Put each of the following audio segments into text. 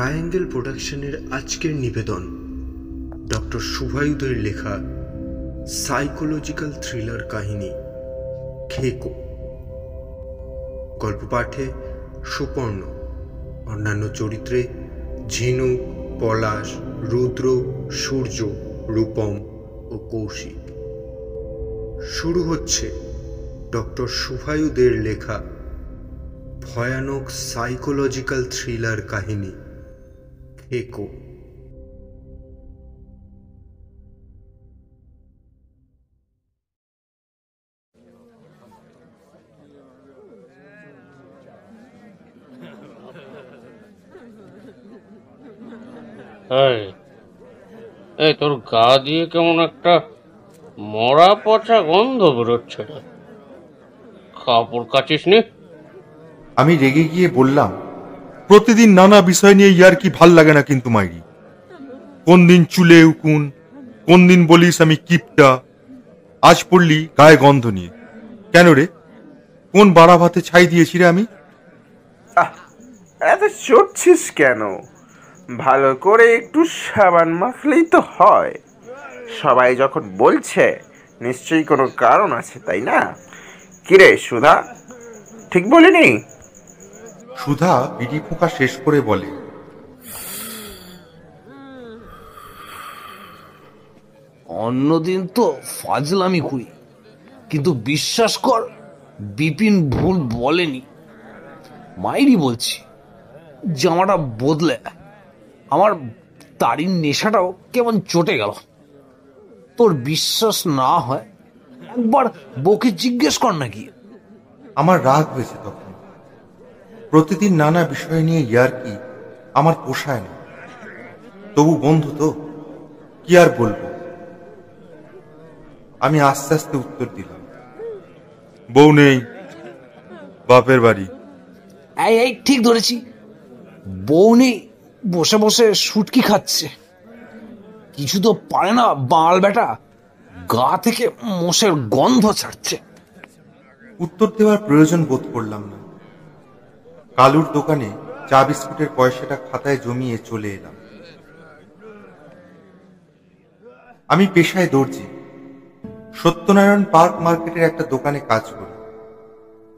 Triangle প্রোডাকশনের আজকের নিবেদন ডক্টর শুভায়ুদের লেখা সাইকোলজিক্যাল থ্রিলার কাহিনী খেকো। গল্প পাঠে সুপর্ণ, অন্যান্য চরিত্রে ঝিনুক, পলাশ, রুদ্র, সূর্য, রূপম ও কৌশিক। শুরু হচ্ছে ডক্টর শুভায়ুদের লেখা ভয়ানক সাইকোলজিক্যাল থ্রিলার কাহিনী খেকো। এই তোর গা দিয়ে কেমন একটা মরা পচা গন্ধ বেরোচ্ছে রে, কাপড় কাচিস নি? আমি রেগে গিয়ে বললাম, প্রতিদিন নানা বিষয় নিয়ে ইয়ার কি ভাল লাগে না কিন্তু মাইরি। কোন দিন চুলে উকুন, কোন দিন বলিস আমি কিপটা, আজ পড়লি গায়ে গন্ধ নিয়ে। কেন রে, কোন বাড়া ভাতে ছাই দিয়েছি রে আমি? এত চড়ছিস কেন? ভালো করে একটু সাবান মাখলেই তো হয়। সবাই যখন বলছে নিশ্চয়ই কোনো কারণ আছে, তাই না? কিরে সুধা, ঠিক বলিনি? সুধা বিড়ি ফোঁকা শেষ করে বলে, অন্যদিন তো ফাজলামি করি, কিন্তু বিশ্বাস কর বিপিন ভুল বলেনি। মাইরি বলছি, জামাটা বদলে আমার তারির নেশাটাও কেমন চটে গেল। তোর বিশ্বাস না হয় একবার বউকে জিজ্ঞেস কর নাকি। আমার রাগ হয়েছে তখন। প্রতিদিন নানা বিষয় নিয়ে ইয়ার কি আমার পোষায় না। তবু বন্ধু তো, কি আর বলবো। আমি আস্তে আস্তে উত্তর দিলাম, বউ নেই, বাপের বাড়ি। এই ঠিক ধরেছি, বউ নেই, বসে বসে শুটকি খাচ্ছে। কিছু তো পারে না বাল বেটা, গা থেকে মোষের গন্ধ ছাড়ছে। উত্তর দেওয়ার প্রয়োজন বোধ করলাম না। কালুর দোকানে চা বিস্কুটের পয়সাটা খাতায় জমিয়ে চলে এলাম। আমি পেশায় দর্জি। সত্যনারায়ণ পার্ক মার্কেটের একটা দোকানে কাজ করি।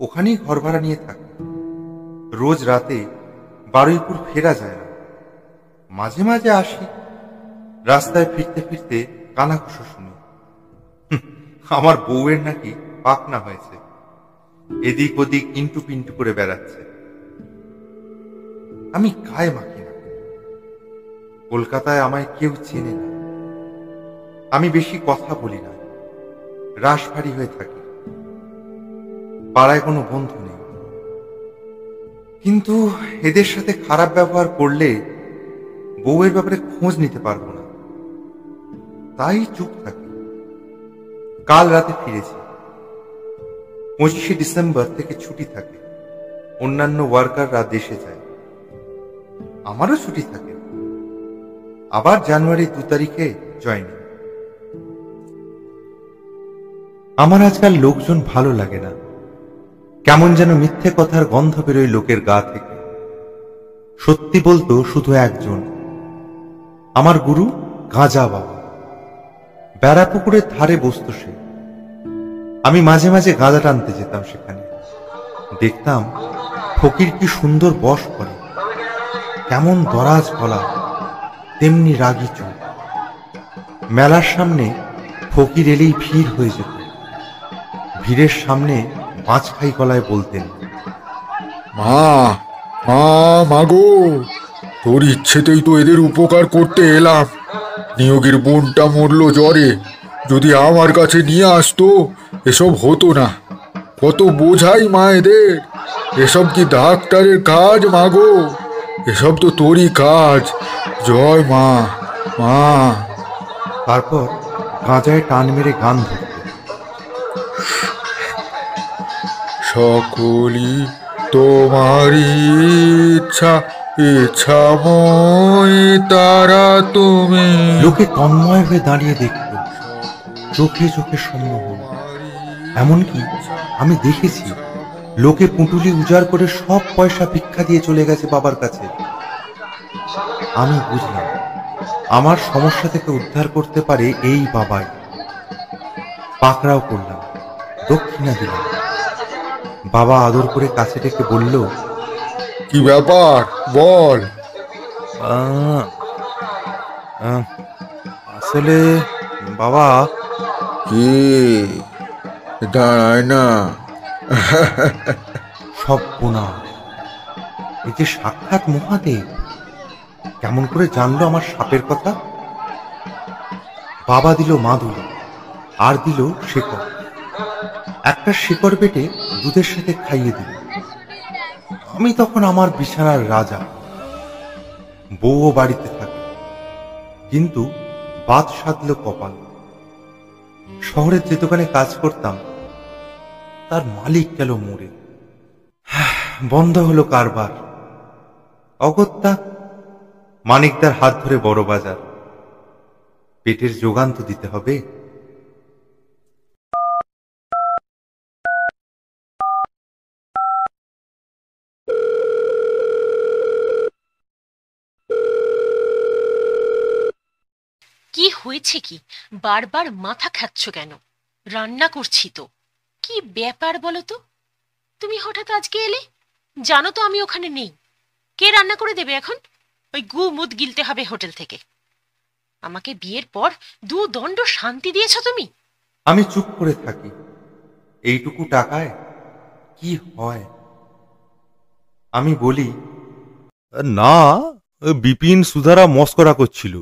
ওখানেই ঘর ভাড়া নিয়ে থাকি। রোজ রাতে বারুইপুর ফেরা যায় না, মাঝে মাঝে আসি। রাস্তায় ফিরতে ফিরতে কানাঘুষো শুনি, আমার বউয়ের নাকি পাকনা হয়েছে, এদিক ওদিক ইন্টু পিন্টু করে বেড়াচ্ছে। আমি গায়ে মাখি না। কলকাতায় আমায় কেউ চেনে না। আমি বেশি কথা বলি না, রাশভারী হয়ে থাকি। পাড়ায় কোনো বন্ধু নেই, কিন্তু এদের সাথে খারাপ ব্যবহার করলে বউয়ের ব্যাপারে খোঁজ নিতে পারবো না, তাই চুপ থাকি। কাল রাতে ফিরেছি। 25শে ডিসেম্বর থেকে ছুটি থাকে। অন্যান্য ওয়ার্কাররা দেশে যায়, আমারও ছুটি থাকে। আবার জানুয়ারি 2 তারিখে জয়েনিং। আমার আজকাল লোকজন ভালো লাগে না। কেমন যেন মিথ্যে কথার গন্ধ বেরোয় লোকের গা থেকে। সত্যি বলতো শুধু একজন, আমার গুরু গাঁজা বাবা। বেড়াপুকুরের ধারে বসত সে। আমি মাঝে মাঝে গাঁজা টানতে যেতাম সেখানে। দেখতাম ফকির কি সুন্দর বশ করে, কেমন দরাজ গলা, তেমনি রাগী চোখ। মেলার সামনে ফকির এলেই ভিড় হয়ে যেত। ভিড়ের সামনে বাঁচখাই গলায় বলতেন, মাগো, তোর ইচ্ছেতেই তো এদের উপকার করতে এলাম। নিয়োগের বোনটা মরলো জ্বরে, যদি আমার কাছে নিয়ে আসতো এসব হতো না। কত বোঝাই মা এদের, এসব কি ডাক্তারের কাজ মাগো, এসব তো তোরই কাজ। জয় মা। তারপর গাঁজায় টান মেরে গান ধরত, সকলই তোমারই ইচ্ছা, ইচ্ছাময় তারা তুমি। লোকে তন্ময় হয়ে দাঁড়িয়ে দেখত, চোখে চোখে সম্মোহ। এমনকি আমি দেখেছি লোকে পুঁটুলি উজাড় করে সব পয়সা ভিক্ষা দিয়ে চলে গেছে বাবার কাছে। আমি বুঝলাম আমার সমস্যা থেকে উদ্ধার করতে পারে এই বাবাই। পাকড়াও করলাম, দক্ষিণা দিলাম। বাবা আদর করে কাছে ডেকে বলল, কি ব্যাপার বল। "আহ, আহ, আসলে বাবা কি দাঁড়ায় না। সব বোনা, এই যে সাক্ষাৎ মহাদেব কেমন করে জানলো আমার সাপের কথা? বাবা দিল মাদুলি আর দিল শেকড়। একটা শেকড় বেটে দুধের সাথে খাইয়ে দিল। আমি তখন আমার বিছানার রাজা। বউও বাড়িতে থাকে, কিন্তু বাদ সাধল কপাল। শহরের যে দোকানে কাজ করতাম তার মালিক গেল মরে। বন্ধ হলো কারবার। অগত্যা মানিকদার হাত ধরে বড় বাজার। পেটের যোগান তো দিতে হবে। কি হয়েছে কি? বারবার মাথা খাচ্ছ কেন? রান্না করছি তো। কি ব্যাপার বলো তো? তুমি হঠাৎ আজকে এলে? জানো তো আমি ওখানে নেই। কে রান্না করে দেবে এখন? ওই গু মুদ গিলতে হবে হোটেল থেকে। আমাকে বিয়ের পর দুদণ্ড শান্তি দিয়েছ তুমি। আমি চুপ করে থাকি। এইটুকু টাকায় কি হয়? আমি বলি, না, বিপিন সুধারা মস্করা করছিল।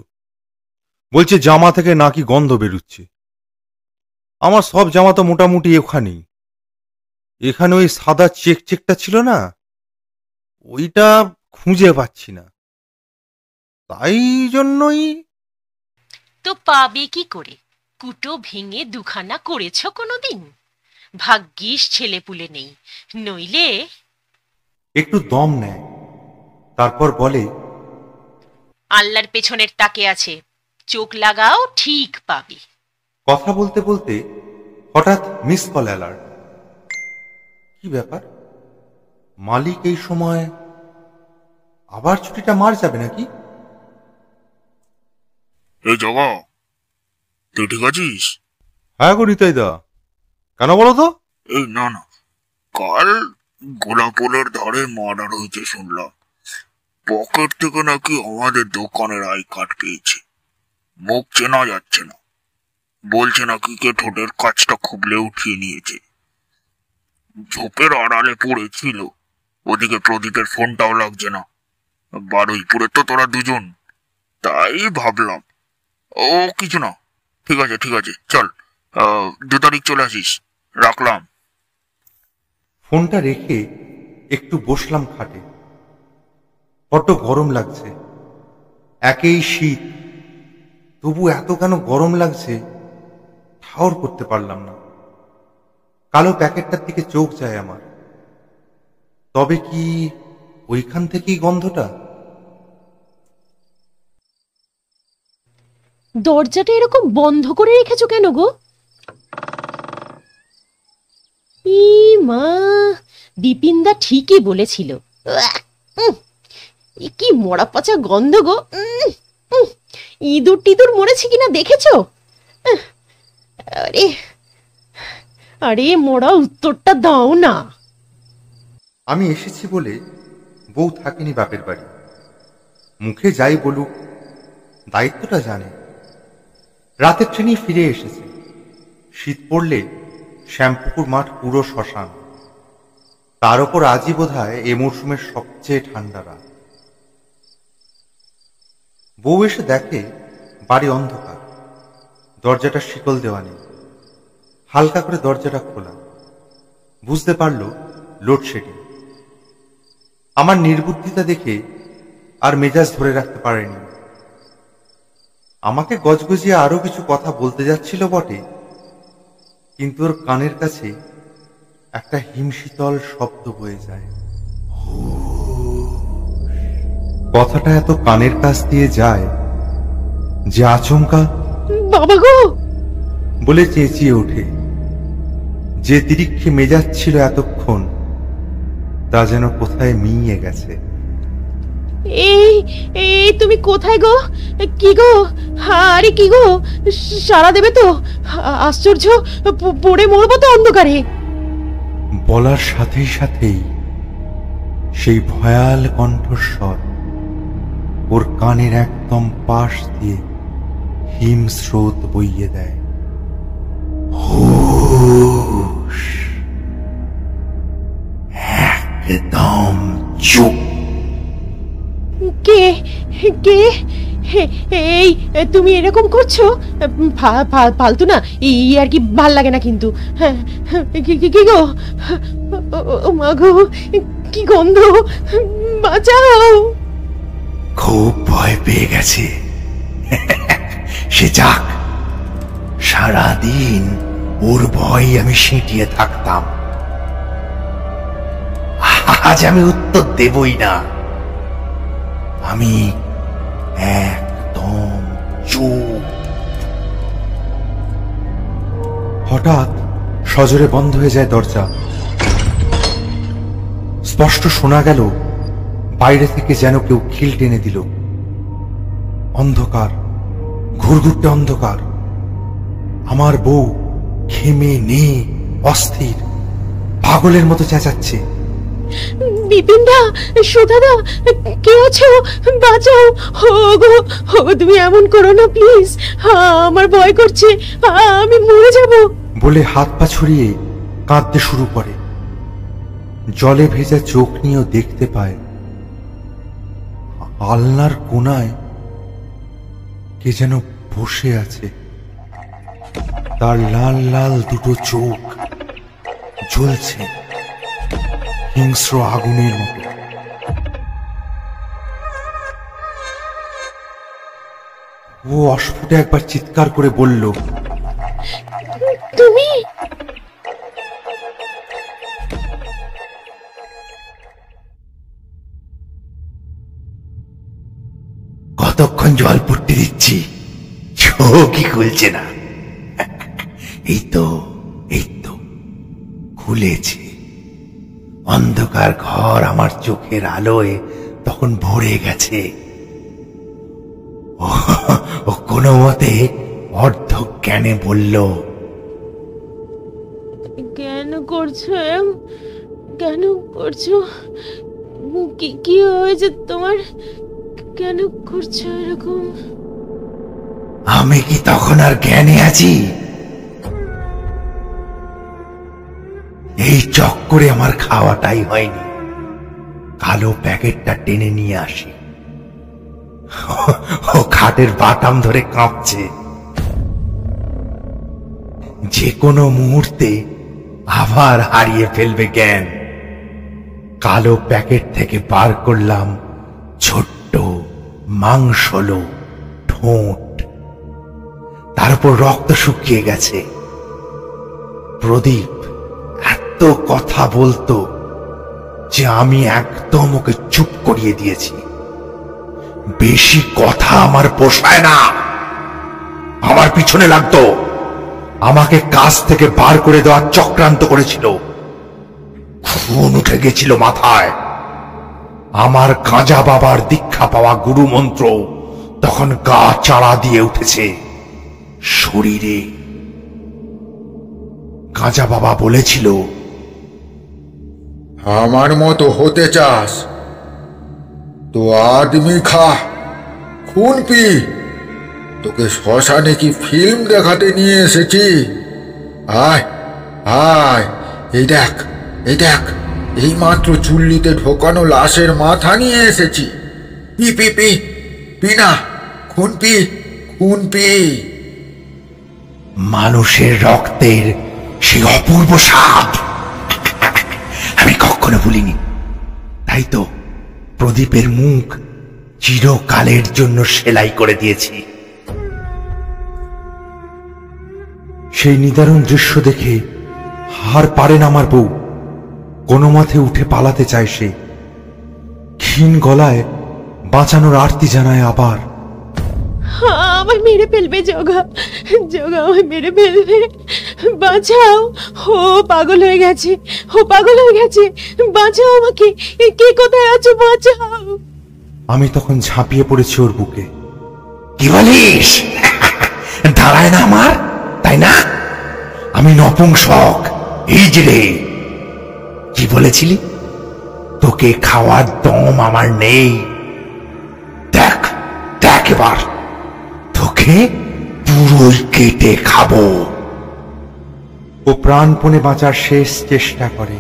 বলছে জামা থেকে নাকি গন্ধ বেরুচ্ছে। আমার সব জামা তো মোটামুটি ওখানেই। এখানে ওই সাদা চেক চেকটা ছিল না, ওইটা খুঁজে পাচ্ছি না। তাই জন্যই। তো পাবে কি করে? কুটো ভেঙে দুখানা করেছ কোনোদিন? ভাগ্যিস ছেলেপুলে নেই, নইলে। একটু দম নেয়, তারপর বলে, আল্লাহর পেছনের তাকে আছে, চোখ লাগাও, ঠিক পাবে। কথা বলতে বলতে হঠাৎ মিস কল অ্যালার্ট। কি ব্যাপার? মালিক এই সময় আবার ছুটিটা মার যাবে নাকি? এই জগা, তুই ঠিক আছিস? হ্যাঁ গো নিতাই দা, কেন বলো তো? এই না না, কাল গোলাপোলের ধারে মার্ডার হয়েছে শুনলাম। পকেট থেকে নাকি আমাদের দোকানের আই কার্ড পেয়েছে। মুখ চেনা যাচ্ছে না। বলছে নাকি কে ঠোঁটের কাজটা খুবলে উঠিয়ে নিয়েছে। ঝোপের আড়ালে পড়েছিল। ওদিকে প্রদীপের ফোনটাও লাগছে না। বারুইপুরে তো তোরা দুজন, তাই ভাবলাম। ও কিছু না, ঠিক আছে ঠিক আছে, চল 2 তারিখ চলে আসিস। রাখলাম। ফোনটা রেখে একটু বসলাম খাটে। বড্ড গরম লাগছে। একেই শীত, তবু এত কেন গরম লাগছে ঠাউর করতে পারলাম না। কালো প্যাকেটটার দিকে চোখ যায় আমার। তবে কি ওইখান থেকেই গন্ধটা? দরজাটা এরকম বন্ধ করে রেখেছো কেন গো? ই মা, বিপিনদা ঠিকই বলেছিল। কি মরা পচা গন্ধ গো। ইঁদুর টিঁদুর মরেছে কিনা দেখেছো? আরে আরে মোড়া, উত্তরটা দাও না। আমি এসেছি বলে বউ থাকেনি বাপের বাড়ি। মুখে যাই বলুক, দায়িত্বটা জানে। রাতের ট্রেনে ফিরে এসেছে। শীত পড়লে শ্যামপুকুর মাঠ পুরো শ্মশান। তার ওপর আজই বোধহয় এ মরশুমের সবচেয়ে ঠান্ডা রাত। বউ এসে দেখে বাড়ি অন্ধকার, দরজাটা শিকল দেওয়া নেই। হালকা করে দরজাটা খোলা। বুঝতে পারল লোডশেডিং। আমার নির্বুদ্ধিতা দেখে আর মেজাজ ধরে রাখতে পারেনি। আমাকে গজগজিয়ে আরো কিছু কথা বলতে যাচ্ছিল বটে, কিন্তু ওর কানের কাছে একটা হিমশীতল শব্দ বয়ে যায়। কথাটা এত কানের কাছ দিয়ে যায় যে আচমকা বাবা গো বলে চেঁচিয়ে ওঠে। যে তিরিক্ষে মেজাজ ছিল এতক্ষণ, তা যেন কোথায় মিইয়ে গেছে। এই এই তুমি কোথায় গো? কি গো? আরে কি গো, সাড়া দেবে তো? আশ্চর্য, পড়ে মরবো তো অন্ধকারে। বলার সাথেই সাথেই সেই ভয়াল কণ্ঠস্বর ওর কানের একদম পাশ দিয়ে হিমস্রোত বইয়ে দেয়। হুশ, একদম চুপ। কে কে? এই তুমি এরকম করছো? ফালতু না, এই আর কি ভাল লাগে না কিন্তু। কি গো? ও মা গো, কি গন্ধ! বাঁচাও! খুব ভয় পেয়ে গেছে। সে যাক, সারাদিন ওর ভয় আমি সেঁটিয়ে থাকতাম। আজ আমি উত্তর দেবই না। আমি একদম চুপ। হঠাৎ সজোরে বন্ধ হয়ে যায় দরজা। স্পষ্ট শোনা গেল বাইরে থেকে যেন কেউ খিল টেনে দিল। অন্ধকার, ঘুরঘুরতে অন্ধকার। আমার বউ ঘেমে নিয়ে অস্থির, পাগলের মতো চেঁচাচ্ছে। বিপিনদা, সুধাদা, কে আছো? বাঁচাও! ওগো, তুমি এমন করো না প্লিজ, আমার ভয় করছে, আমি মরে যাব। বলে হাত পা ছড়িয়ে কাঁদতে শুরু করে। জলে ভেজা চোখ নিয়েও দেখতে পায় আলনার কোনায় কে যেন বসে আছে। তার লাল লাল দুটো চোখ জ্বলছে হিংস্র আগুনের মতো। ও অস্ফুটে একবার চিৎকার করে বলল, তুমি? কতক্ষণ জল পড়তে দিচ্ছি, চোখই খুলছে না। এই তো খুলেছে। অন্ধকার ঘর আমার চোখের আলোয় তখন ভরে গেছে। ও কোনো মতে অর্ধ জ্ঞানে বলল, কেন করছো? কেন করছো? কি হয়েছে তোমার? কেন করছো এরকম? আমি কি তখন আর জ্ঞানে আছি? এই চক্করে আমার খাওয়াটাই হয়নি। কালো প্যাকেটটা টেনে নিয়ে আসি। ও খাটের বাটাম ধরে কাঁপছে। যে কোনো মুহূর্তে আবার হারিয়ে ফেলবে জ্ঞান। কালো প্যাকেট থেকে বার করলাম ছোট্ট মাংসলো ঠোঁট। তারপর রক্ত শুকিয়ে গেছে। প্রদীপ এত কথা বলতো যে আমি একদম ওকে চুপ করিয়ে দিয়েছি। বেশি কথা আমার পোষায় না। আমার পিছনে লাগতো, আমাকে কাজ থেকে বার করে দেওয়ার চক্রান্ত করেছিল। খুন উঠে গেছিল মাথায়। আমার গাঁজা বাবার দীক্ষা পাওয়া গুরু মন্ত্র তখন গা চাড়া দিয়ে উঠেছে শরীরে। গাঁজা বাবা বলেছিল, আমার মতো হতে চাস তো আদমি খা, খুন পি। তোকে শ্মশানে কি ফিল্ম দেখাতে নিয়ে এসেছি? আয় আয়, এই দেখ, এই মাত্র চুল্লিতে ঢোকানো লাশের মাথা নিয়ে এসেছি। পি পি পি পি না, খুন পি। মানুষের রক্তের সেই অপূর্ব স্বাদ আমি কখনো ভুলিনি। তাই তো প্রদীপের মুখ চিরকালের জন্য সেলাই করে দিয়েছি। সেই নিদারুণ দৃশ্য দেখে হার পারে না আমার বউ। কোনো মতে উঠে পালাতে চায় সে। ক্ষীণ গলায় বাঁচানোর আরতি জানায় আবার, আমায় মেরে ফেলবে জগা, আমায় মেরে ফেলবে, বাঁচাও! ও পাগল হয়ে গেছে, বাঁচাও আমাকে। কে কোথায় আছো? বাঁচাও! আমি তখন ঝাঁপিয়ে পড়েছি ওর বুকে। কি বলিস? দাঁড়ায় না আমার, তাই না? আমি নপুংসক, এই যে রে। কি বলেছিলি? তোকে খাওয়ার দম আমার নেই। দেখ দেখ এবার তোকে পুরোই কেটে খাবো। ও প্রাণপণে বাঁচার শেষ চেষ্টা করে।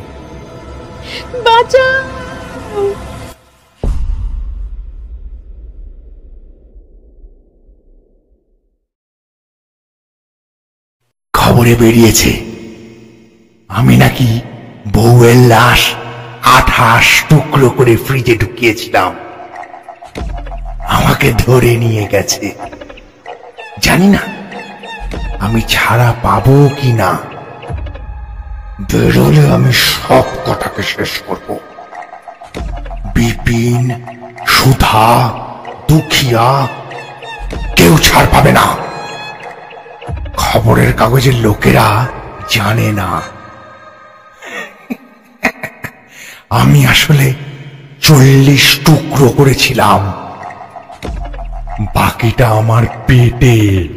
খবরে বেরিয়েছে আমি নাকি বউয়ের লাশ 28 টুকরো করে ফ্রিজে ঢুকিয়েছিলাম। আমাকে ধরে নিয়ে গেছে। জানি না আমি ছাড়া পাবো কি না। বেরোলে আমি সব কথাকে শেষ করব। বিপিন, সুধা, দুখিয়া কেউ ছাড় পাবে না। খবরের কাগজের লোকেরা জানে না আমি আসলে 40 টুকরো করেছিলাম। বাকিটা আমার পেটে।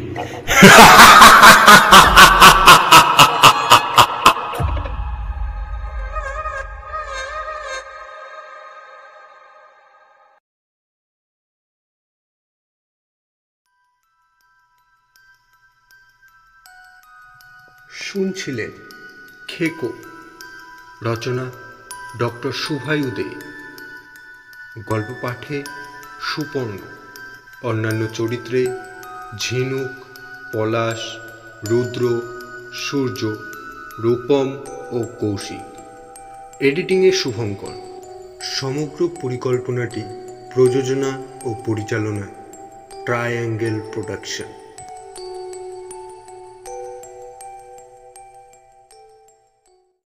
শুনছিলেন খেকো, রচনা ডক্টর সুভায়ু দে, গল্প পাঠে সুপর্ণ, অন্যান্য চরিত্রে ঝিনুক, পলাশ, রুদ্র, সূর্য, রূপম ও কৌশিক। এডিটিংয়ে শুভঙ্কর। সমগ্র পরিকল্পনাটি প্রযোজনা ও পরিচালনা ট্রায়াঙ্গেল প্রোডাকশন।